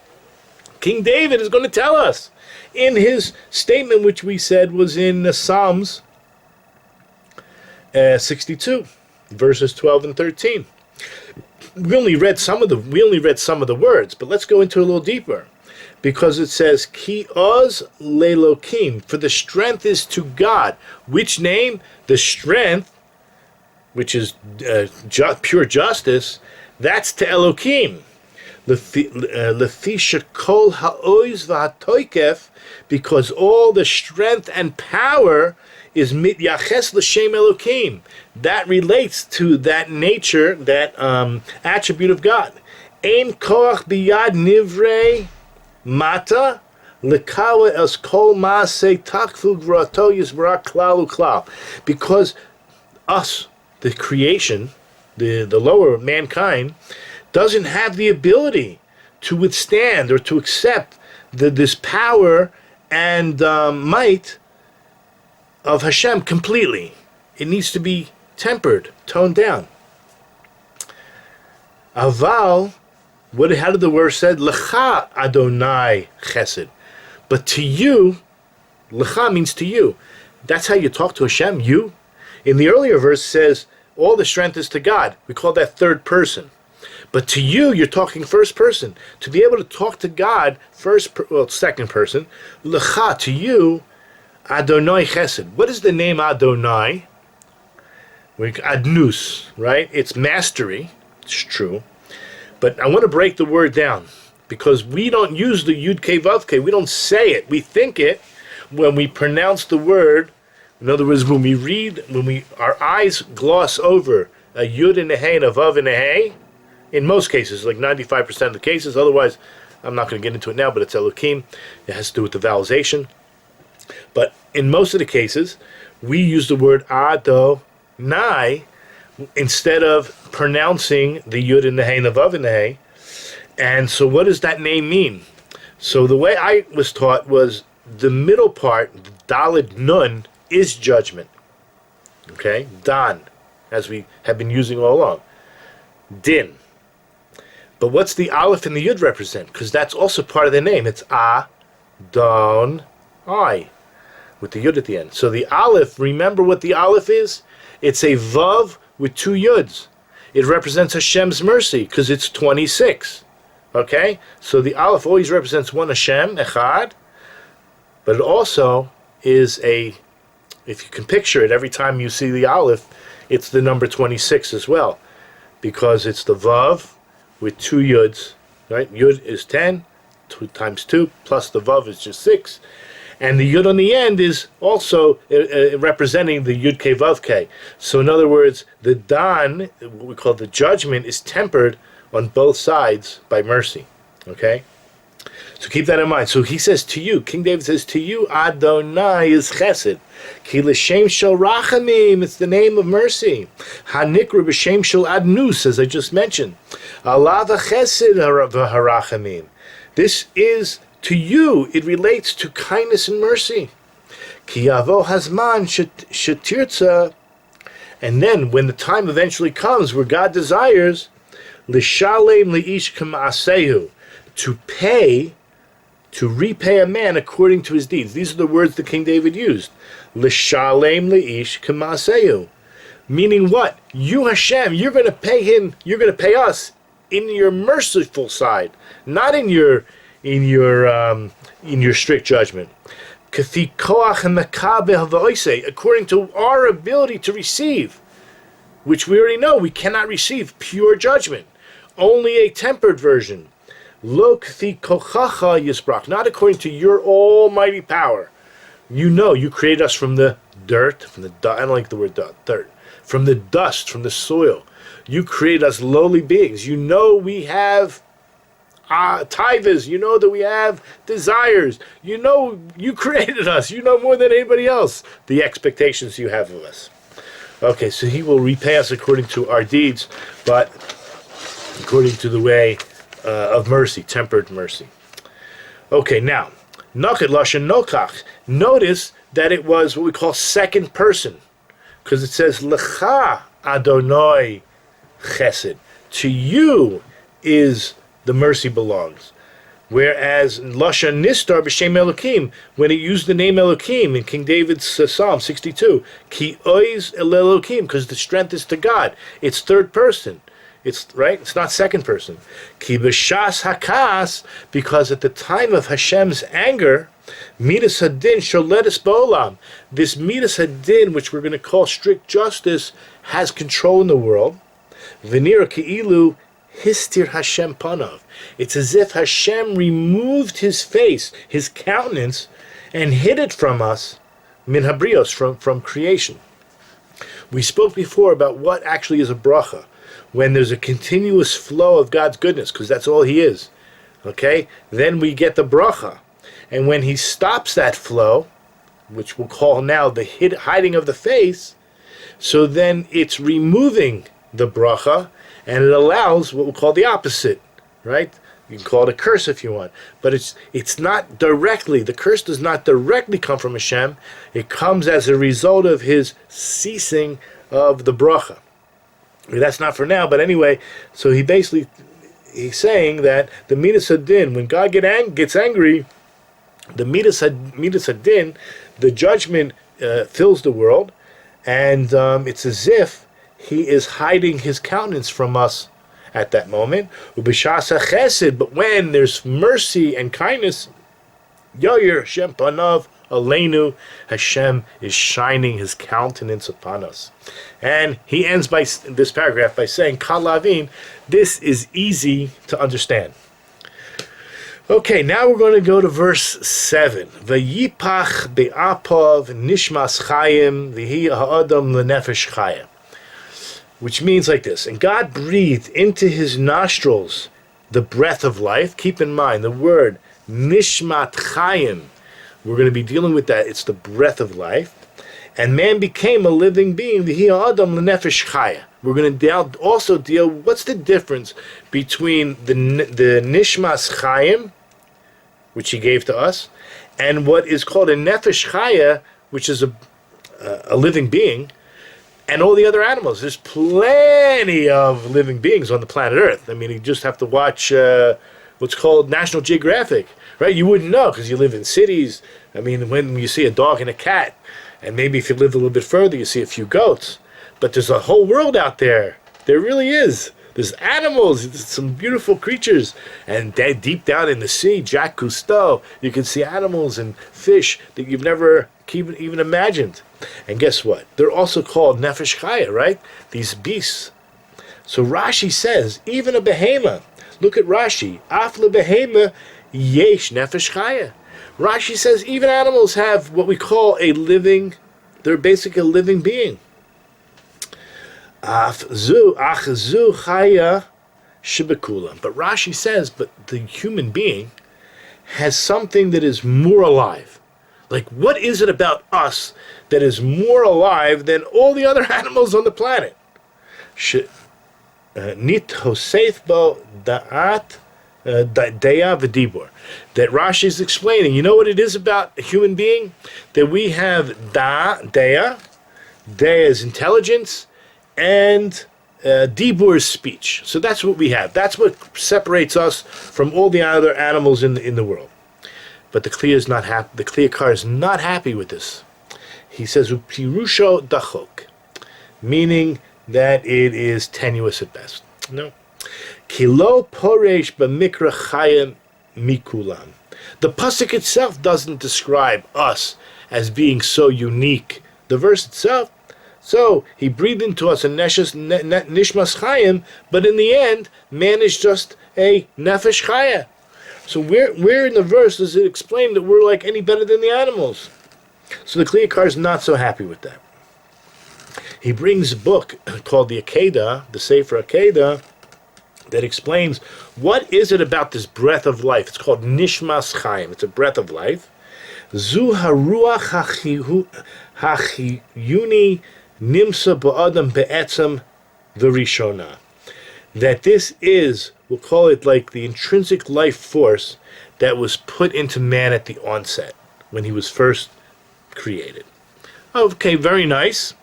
King David is going to tell us in his statement, which we said was in Psalms 62, verses 12 and 13. We only read some of the words, but let's go into a little deeper, because it says Ki oz lelokim, for the strength is to God. Which name? The strength, which is pure justice, that's to Elokim. Lefisha kol ha'oz v'hatoikef, because all the strength and power is mityaches l'shem Elokim. That relates to that nature, that attribute of God. Ein koach biyad nivrei mata lekawa es kol maaseh takfu gvurato yisbarak klal uklal. Because us, the creation, the lower mankind, doesn't have the ability to withstand or to accept this power and might of Hashem completely. It needs to be tempered, toned down. Aval, how did the word said? Lecha Adonai Chesed. But to you, Lecha means to you. That's how you talk to Hashem, you. In the earlier verse it says, all the strength is to God. We call that third person. But to you, you're talking first person. To be able to talk to God, second person, Lecha, to you, Adonai Chesed. What is the name Adonai? Adnus, right? It's mastery. It's true. But I want to break the word down, because we don't use the Yud Kei Vav Kei. We don't say it. We think it when we pronounce the word. In other words, when we read, our eyes gloss over a Yud and a Hey and a Vav and a Hey. In most cases, like 95% of the cases. Otherwise, I'm not going to get into it now, but it's Elokim. It has to do with the vowelization. But in most of the cases, we use the word Adonai instead of pronouncing the Yud and the Hey and the Vav and the Hey. And so what does that name mean? So the way I was taught was the middle part, Daled Nun, is judgment. Okay? Dan, as we have been using all along. Din. But what's the Aleph and the Yud represent? Because that's also part of the name. It's Adon I, with the Yud at the end. So the Aleph, remember what the Aleph is? It's a Vav with two Yuds. It represents Hashem's mercy, because it's 26. Okay? So the Aleph always represents one Hashem, Echad, but it also is if you can picture it, every time you see the Aleph, it's the number 26 as well, because it's the Vav with two Yuds, right? Yud is 10, 2 times 2, plus the Vav is just 6. And the Yud on the end is also representing the Yud Kei Vav Kei. So in other words, the Dan, what we call the judgment, is tempered on both sides by mercy. Okay? So keep that in mind. So he says to you, King David says to you, Adonai is Chesed. Ki l'shem shel rachamim, it's the name of mercy. Hanikra b'shem shel adnus, as I just mentioned. Allah v'chesed harachamim. This is, to you, it relates to kindness and mercy. Ki yavo hazman shetirtza. And then, when the time eventually comes where God desires, l'shalem li'ish k'ma'asehu, to repay a man according to his deeds. These are the words that King David used. L'shalem li'ish k'ma'asehu. Meaning what? You, Hashem, you're going to pay him, you're going to pay us in your merciful side, not in your strict judgment. According to our ability to receive, which we already know we cannot receive pure judgment, only a tempered version. Not according to your almighty power. You know, you created us from the dirt, I don't like the word dirt, from the dust, from the soil. You created us lowly beings. You know we have taivas. You know that we have desires. You know you created us. You know more than anybody else the expectations you have of us. Okay, so he will repay us according to our deeds, but according to the way of mercy, tempered mercy. Okay, now, Nochid Lashon Nokach. Notice that it was what we call second person, because it says Lecha Adonai Chesed. To you is the mercy belongs. Whereas Lashon Nistar b'Shem Elokim, when it used the name Elokim in King David's Psalm 62, Ki oiz el Elokim, because the strength is to God. It's third person. It's right. It's not second person. Ki b'shas hakas, because at the time of Hashem's anger, midas hadin sholetis ba'olam. This midas hadin, which we're going to call strict justice, has control in the world. V'nira ki'ilu histir Hashem panav. It's as if Hashem removed his face, his countenance, and hid it from us min habrios, from creation. We spoke before about what actually is a bracha, when there's a continuous flow of God's goodness, because that's all He is. Okay? Then we get the bracha. And when He stops that flow, which we'll call now the hiding of the face, so then it's removing the bracha, and it allows what we'll call the opposite, right? You can call it a curse if you want, but it's not directly, the curse does not directly come from Hashem, it comes as a result of His ceasing of the bracha. That's not for now, but anyway, so he's saying that the Midas Hadin, when God gets angry, the Midas Hadin, the judgment fills the world, and it's as if He is hiding His countenance from us at that moment. Ubishasa chesed, but when there's mercy and kindness, Yoyer Hashem panav aleinu, Hashem is shining His countenance upon us. And he ends by this paragraph by saying, Kal lavin, this is easy to understand. Okay, now we're going to go to verse 7. Vayipach be'apov nishmas chayim v'hi ha'adam lenefesh chaya. Which means like this, and God breathed into his nostrils the breath of life. Keep in mind, the word nishmat chayim, we're going to be dealing with that. It's the breath of life. And man became a living being. V'hi ha'adam lenefesh chaya. We're going to also deal, what's the difference between the nishmas chayim, which he gave to us, and what is called a nefesh chaya, which is a living being, and all the other animals. There's plenty of living beings on the planet Earth. I mean, you just have to watch what's called National Geographic, right? You wouldn't know because you live in cities. I mean, when you see a dog and a cat, and maybe if you live a little bit further, you see a few goats. But there's a whole world out there. There really is. There's animals, there's some beautiful creatures. And deep down in the sea, Jacques Cousteau, you can see animals and fish that you've never even imagined. And guess what? They're also called nefesh chaya, right? These beasts. So Rashi says, even a behema, look at Rashi, af lebehema yesh nefesh chaya. Rashi says even animals have what we call they're basically a living being. But Rashi says, but the human being has something that is more alive. Like, what is it about us that is more alive than all the other animals on the planet? That Rashi is explaining. You know what it is about a human being? That we have daya is intelligence, and dibur is speech. So that's what we have. That's what separates us from all the other animals in the world. But the Kli is not happy. The Kliyakar is not happy with this. He says upirusho dachok, meaning that it is tenuous at best. No. Kilo poresh b'mikra chayim mikulam. The pasuk itself doesn't describe us as being so unique. The verse itself. So he breathed into us a nishmas chayim, but in the end, man is just a nefesh chaya. So where in the verse does it explain that we're like any better than the animals? So the Kliyakar is not so happy with that. He brings a book called the Educator, the Sefer Educator, that explains what is it about this breath of life. It's called nishmas chayim. It's a breath of life. Zu haruach hachiyuni nimsa ba'adam be'etzam v'rishona. That this is, we'll call it like the intrinsic life force that was put into man at the onset, when he was first created. Okay, very nice.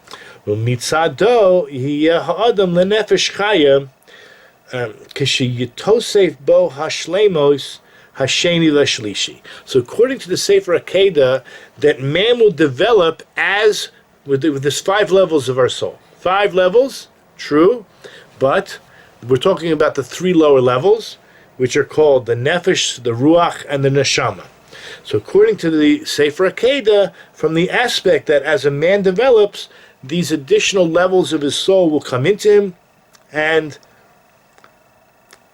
Mitzado hiya ha'adam lenefesh chaya k'sheyitosef bo hashlemos hasheni l'shlishi. So according to the Sefer Educator, that man will develop as with this 5 levels of our soul. 5 levels, true, but we're talking about the 3 lower levels, which are called the nefesh, the ruach, and the neshama. So according to the Sefer Educator, from the aspect that as a man develops, these additional levels of his soul will come into him, and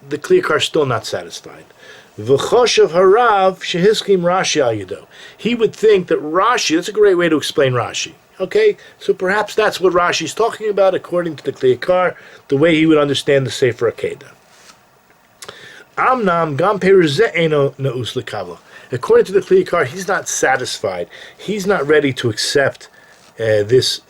the Kli Yakar is still not satisfied. V'choshev harav shehiskim Rashi al yado. He would think that Rashi, that's a great way to explain Rashi. Okay, so perhaps that's what Rashi's talking about according to the Kli Yakar, the way he would understand the Sefer Akedah. Amnam gam peruzeh eno neus lekavla. According to the Kli Yakar, he's not satisfied. He's not ready to accept this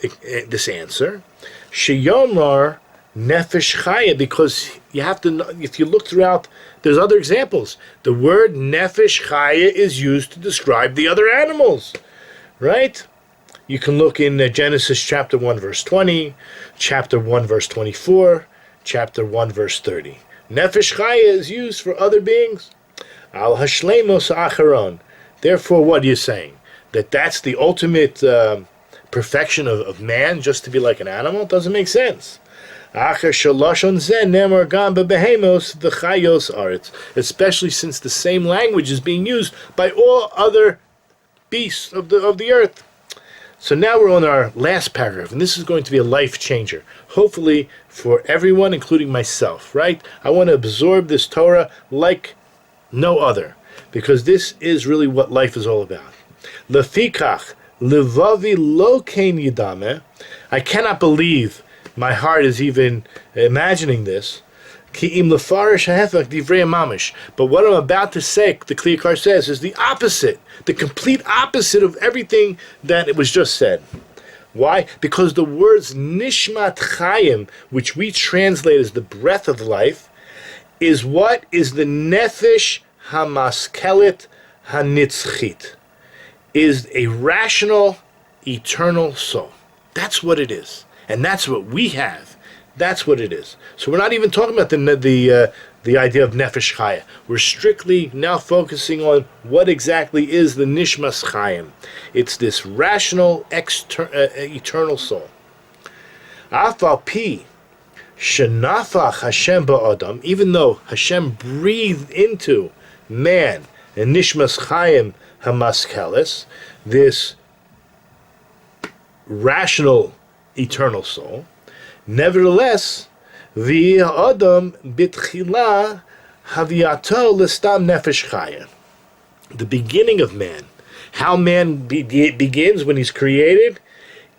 answer. Sheyomar nefesh chaya, because you have to know, if you look throughout, there's other examples. The word nefesh chaya is used to describe the other animals, right? You can look in Genesis chapter 1 verse 20, chapter 1 verse 24, chapter 1 verse 30. Nefesh chaya is used for other beings. Al hashlemos acharon. Therefore, what are you saying? That's the ultimate perfection of man, just to be like an animal? It doesn't make sense. Especially since the same language is being used by all other beasts of the earth. So now we're on our last paragraph, and this is going to be a life changer, hopefully for everyone, including myself, right? I want to absorb this Torah like no other, because this is really what life is all about. Lefikach levavi lo kein yidame. I cannot believe my heart is even imagining this. Ki im lefarish hahefak divrei mamish. But what I'm about to say, the Kli Yakar says, is the opposite, the complete opposite of everything that it was just said. Why? Because the words nishmat chayim, which we translate as the breath of life, is what is the nefesh hamaskelet hanitzchit, is a rational, eternal soul. That's what it is. And that's what we have. That's what it is. So we're not even talking about the idea of nefesh chaya. We're strictly now focusing on what exactly is the nishmas chayim. It's this rational, eternal soul. Afal pi shenafach Hashem ba'adam, even though Hashem breathed into man and nishmas chayim hamaskeles, this rational, eternal soul, nevertheless, the adam bitchila haviato l'stam nefesh chaya. The beginning of man, how man begins when he's created,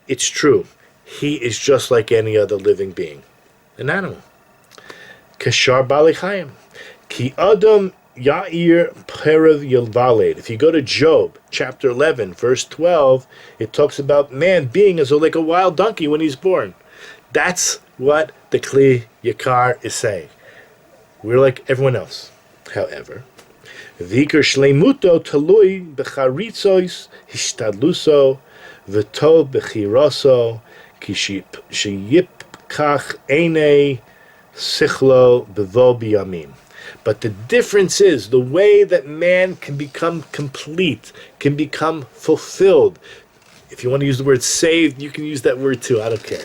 it's true. He is just like any other living being, an animal. Kashar bali chayim, ki adam Ya'ir Perav Yilvaled. If you go to Job, chapter 11, verse 12, it talks about man being as like a wild donkey when he's born. That's what the Kli Yakar is saying. We're like everyone else. However, Vikar Shleimuto Talui Becharitzois Hishtadluso V'to Bechiroso Kishiyip Kach Eine Sichlo Bevo Biyamim. But the difference is the way that man can become complete, can become fulfilled. If you want to use the word saved, you can use that word too, I don't care.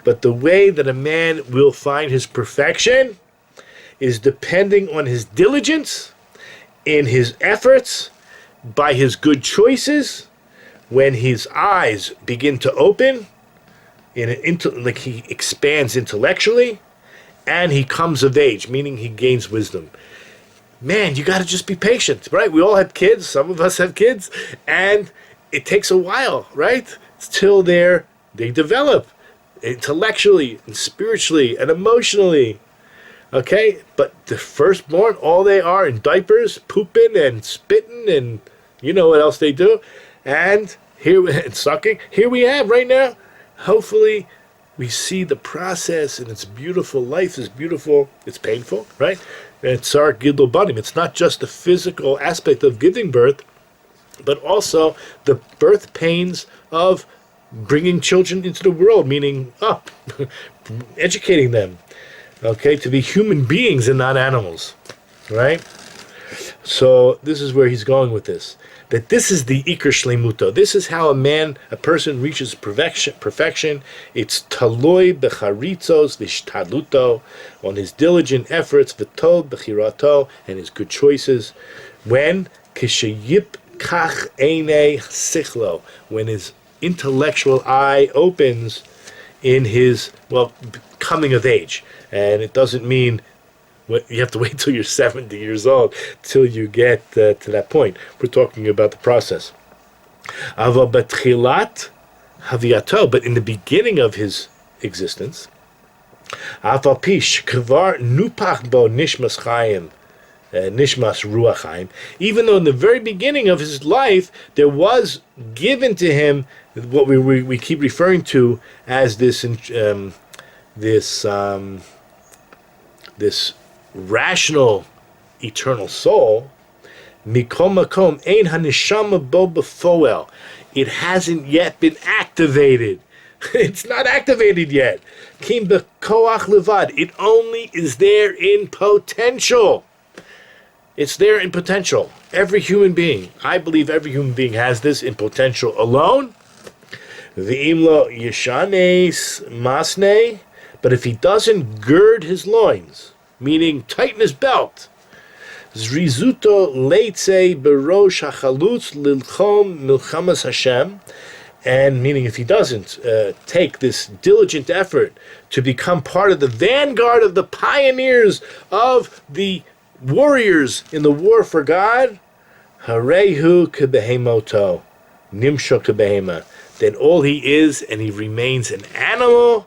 But the way that a man will find his perfection is depending on his diligence, in his efforts, by his good choices, when his eyes begin to open, like he expands intellectually, and he comes of age, meaning he gains wisdom. Man, you got to just be patient, right? We all have kids. Some of us have kids. And it takes a while, right? Till they develop intellectually and spiritually and emotionally. Okay? But the firstborn, all they are in diapers, pooping and spitting and you know what else they do. And and sucking. Here we have right now. Hopefully we see the process, and it's beautiful. Life is beautiful. It's painful, right? It's our gidul banim. It's not just the physical aspect of giving birth, but also the birth pains of bringing children into the world, meaning educating them, okay, to be human beings and not animals, right? So this is where he's going with this. That this is the Iker Shleimuto. This is how a person reaches perfection. It's taloi becharitzos vishtadluto, on his diligent efforts, v'tov bechirato, and his good choices. When kishayip kach einei sichlo, when his intellectual eye opens in his coming of age, and it doesn't mean You have to wait till you're 70 years old till you get to that point. We're talking about the process. Ava batchilat haviato, but in the beginning of his existence, aval pish kvar nupach bo nishmas chayim, nishmas ruach chayim. Even though in the very beginning of his life there was given to him what we keep referring to as this rational eternal soul, mikom makom ein hanishama bo befoel. It hasn't yet been activated. It's not activated yet. Kim bekoach levad. It only is there in potential. It's there in potential. Every human being, I believe every human being has this in potential alone. V'imlo yeshanes masne. But if he doesn't gird his loins, meaning tighten his belt, zrizuto leitze berosh hachalutz lilchom milchamas Hashem, and meaning if he doesn't take this diligent effort to become part of the vanguard of the pioneers of the warriors in the war for God, harehu kebehemoto, nimsho kebehema, then all he is and he remains an animal.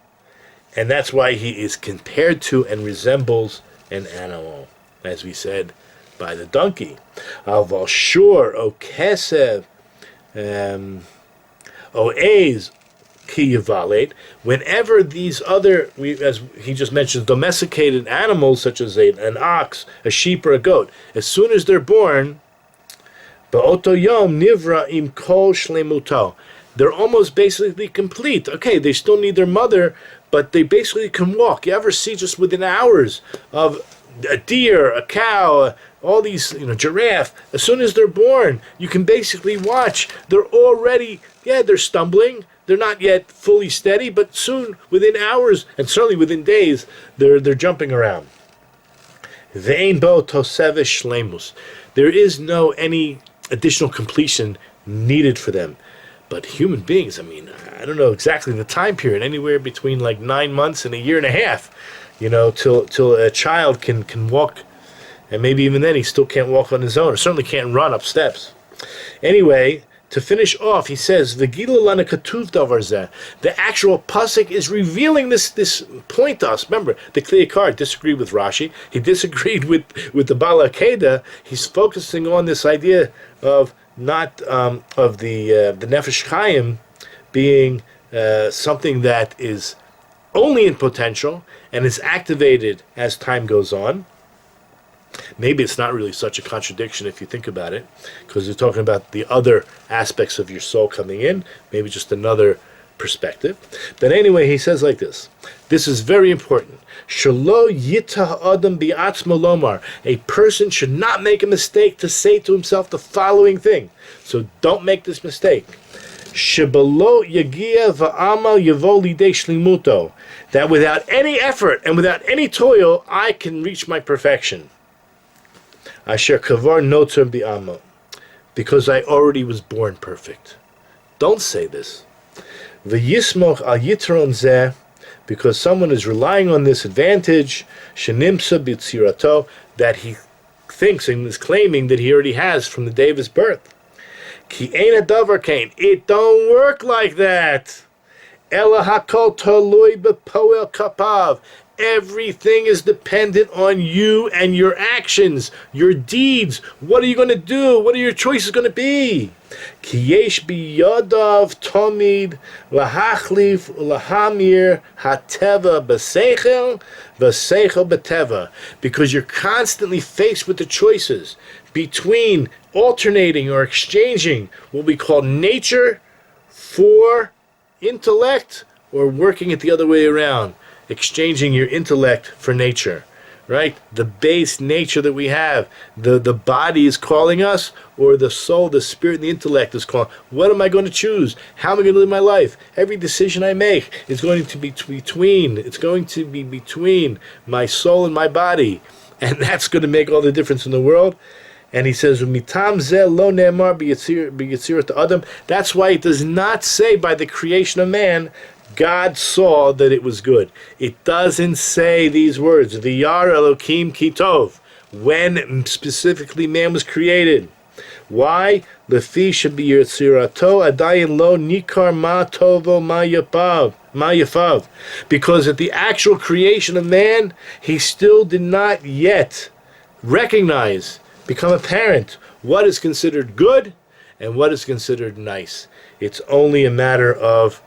And that's why he is compared to and resembles an animal, as we said, by the donkey. Aval shur o kesev o ez ki yavalet. Whenever these other, as he just mentioned, domesticated animals such as an ox, a sheep, or a goat, as soon as they're born, ba'oto yom nivra im kol shlemuto. They're almost basically complete. Okay, they still need their mother, but they basically can walk. You ever see just within hours of a deer, a cow, all these, giraffe, as soon as they're born, you can basically watch. They're already, they're stumbling. They're not yet fully steady, but soon, within hours, and certainly within days, they're jumping around. Ve'ein bo tosevish shlemus. There is no any additional completion needed for them. But human beings, I don't know exactly the time period, anywhere between like 9 months and a year and a half, till a child can walk, and maybe even then he still can't walk on his own, or certainly can't run up steps. Anyway, to finish off, he says, "V'gilu lana katuv davar zeh." The actual pasuk is revealing this point to us. Remember, the Educator disagreed with Rashi. He disagreed with the Bala Keda. He's focusing on this idea of not of the Nefesh Chaim being something that is only in potential and is activated as time goes on. Maybe it's not really such a contradiction if you think about it, because you're talking about the other aspects of your soul coming in, maybe just another perspective. But anyway, he says like this. This is very important. Shelo yitah adam bi'atzmo lomar. A person should not make a mistake to say to himself the following thing. So don't make this mistake. Shebelo yagia va'amal yavo lidei shlimuto. That without any effort and without any toil, I can reach my perfection. Asher kavar noter bi'amal. Because I already was born perfect. Don't say this. V'yismoch al yitron zeh. Because someone is relying on this advantage, shenimsa b'tzirato, that he thinks and is claiming that he already has from the day of his birth. Ki ein adavar kain. It don't work like that. Ela hakol tolui b'poel kapav. Everything is dependent on you and your actions, your deeds. What are you going to do? What are your choices going to be? Ki yesh biyadav tomid lahachlif lahamir hateva b'seichel v'seichel b'teva. Because you're constantly faced with the choices between alternating or exchanging what we call nature for intellect, or working it the other way around, exchanging your intellect for nature, right? The base nature that we have, the body is calling us, or the soul, the spirit, and the intellect is calling. What am I going to choose? How am I going to live my life? Every decision I make is going to be between my soul and my body, and that's going to make all the difference in the world. And he says, "Mitam zeh lo ne'emar b'yetzirat adam." That's why it does not say by the creation of man, God saw that it was good. It doesn't say these words, V'yar Elokim ki tov, when specifically man was created. Why? Lefi shebiyitzirato adayin lo nikar ma tovo ma yafav. Because at the actual creation of man, he still did not yet recognize, become apparent, what is considered good and what is considered nice. It's only a matter of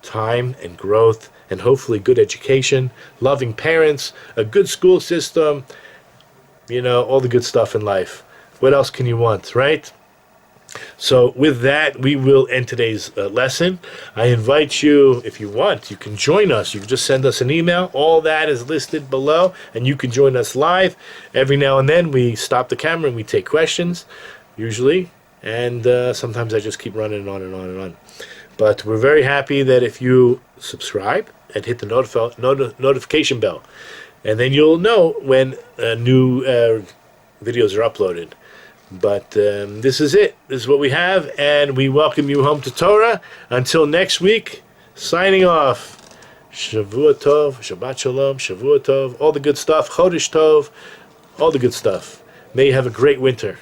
time and growth and hopefully good education, loving parents, a good school system, all the good stuff in life. What else can you want, right? So with that, we will end today's lesson. I invite you, if you want, you can join us. You can just send us an email. All that is listed below, and you can join us live. Every now and then, we stop the camera and we take questions, usually. And sometimes I just keep running on and on and on. But we're very happy that if you subscribe and hit the notification bell, and then you'll know when new videos are uploaded. But this is it. This is what we have, and we welcome you home to Torah. Until next week, signing off. Shavua Tov, Shabbat Shalom, Shavua Tov, all the good stuff, Chodesh Tov, all the good stuff. May you have a great winter.